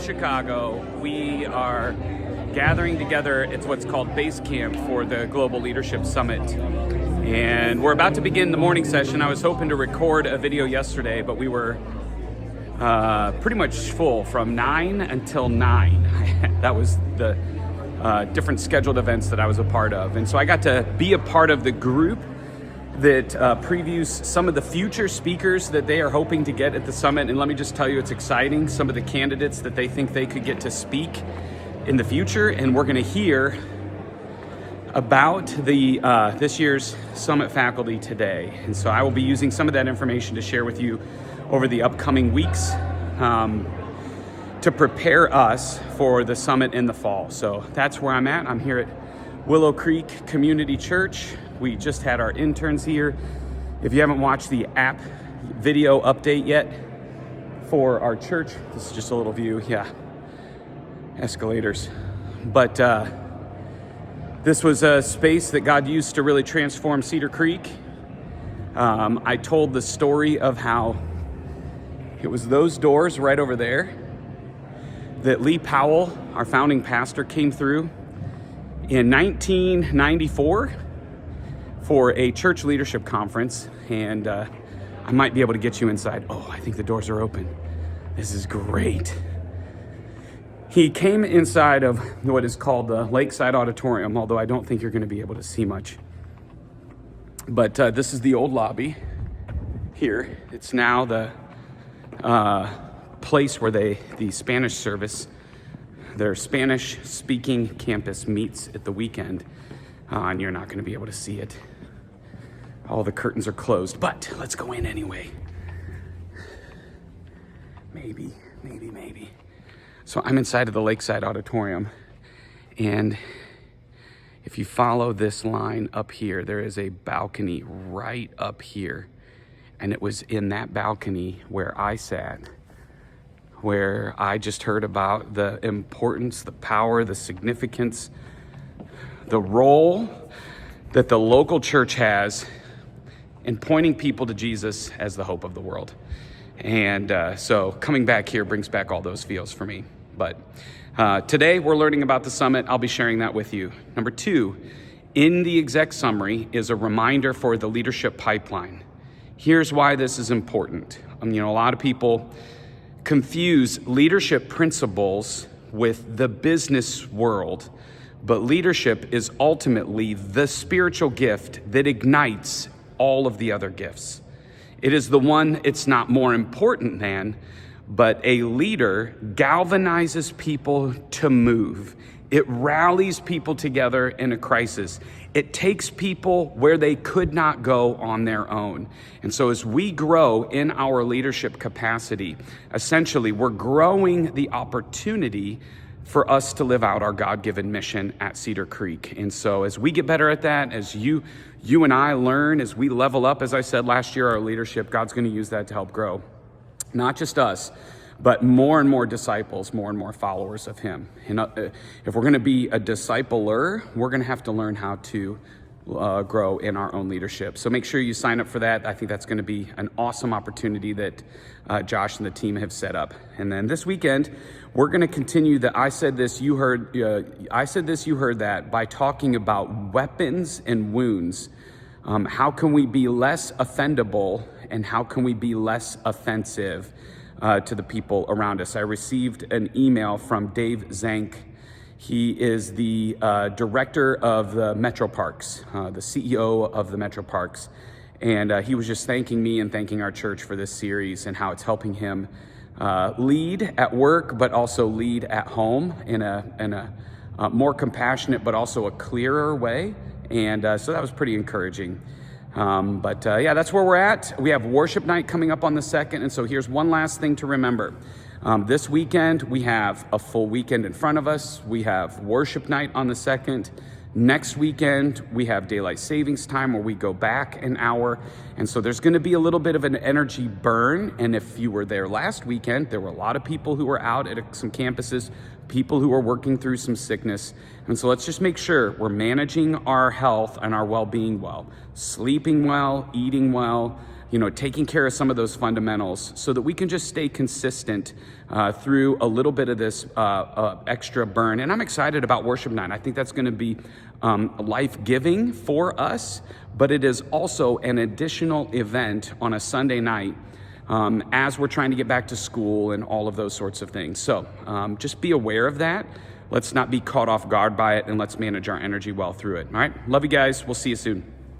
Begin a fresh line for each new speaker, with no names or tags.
Chicago. We are gathering together. It's what's called Base Camp for the Global Leadership Summit. And we're about to begin the morning session. I was hoping to record a video yesterday, but we were pretty much full from 9 until 9. That was the different scheduled events that I was a part of. And so I got to be a part of the group that previews some of the future speakers that they are hoping to get at the summit. And let me just tell you, it's exciting. Some of the candidates that they think they could get to speak in the future. And we're going to hear about the this year's summit faculty today. And so I will be using some of that information to share with you over the upcoming weeks to prepare us for the summit in the fall. So that's where I'm at. I'm here at Willow Creek Community Church. We just had our interns here. If you haven't watched the app video update yet for our church, this is just a little view. Yeah, escalators. But this was a space that God used to really transform Cedar Creek. I told the story of how it was those doors right over there that Lee Powell, our founding pastor, came through in 1994 for a church leadership conference, and I might be able to get you inside. Oh, I think the doors are open. This is great. He came inside of what is called the Lakeside Auditorium, although I don't think you're going to be able to see much. But this is the old lobby here. It's now the place where the Spanish service, their Spanish-speaking campus meets at the weekend, and you're not going to be able to see it. All the curtains are closed, but let's go in anyway. Maybe. So I'm inside of the Lakeside Auditorium, and if you follow this line up here, there is a balcony right up here, and it was in that balcony where I sat, where I just heard about the importance, the power, the significance, the role that the local church has in pointing people to Jesus as the hope of the world. And so coming back here brings back all those feels for me. But today we're learning about the summit. I'll be sharing that with you. Number 2, in the exec summary is a reminder for the leadership pipeline. Here's why this is important. A lot of people confuse leadership principles with the business world, but leadership is ultimately the spiritual gift that ignites all of the other gifts. It is the one it's not more important than, but a leader galvanizes people to move. It rallies people together in a crisis. It takes people where they could not go on their own. And so as we grow in our leadership capacity, essentially we're growing the opportunity for us to live out our God-given mission at Cedar Creek. And so as we get better at that, as you and I learn, as we level up, as I said last year, our leadership, God's going to use that to help grow. Not just us, but more and more disciples, more and more followers of him. And if we're going to be a discipler, we're going to have to learn how to grow in our own leadership. So make sure you sign up for that. I think that's going to be an awesome opportunity that Josh and the team have set up. And then this weekend, we're going to continue the I said this, you heard that by talking about weapons and wounds. How can we be less offendable and how can we be less offensive to the people around us? I received an email from Dave Zank. He is the director of the Metro Parks, the CEO of the Metro Parks. And he was just thanking me and thanking our church for this series and how it's helping him lead at work, but also lead at home in a more compassionate, but also a clearer way. And so that was pretty encouraging. But that's where we're at. We have worship night coming up on the 2nd. And so here's one last thing to remember. This weekend, we have a full weekend in front of us. We have worship night on the 2nd. Next weekend, we have daylight savings time where we go back an hour. And so there's going to be a little bit of an energy burn. And if you were there last weekend, there were a lot of people who were out at some campuses, people who are working through some sickness. And so let's just make sure we're managing our health and our well-being well, sleeping well, eating well, taking care of some of those fundamentals so that we can just stay consistent through a little bit of this extra burn. And I'm excited about worship night. I think that's going to be life-giving for us, but it is also an additional event on a Sunday night as we're trying to get back to school and all of those sorts of things. So just be aware of that. Let's not be caught off guard by it, and let's manage our energy well through it. All right? Love you guys. We'll see you soon.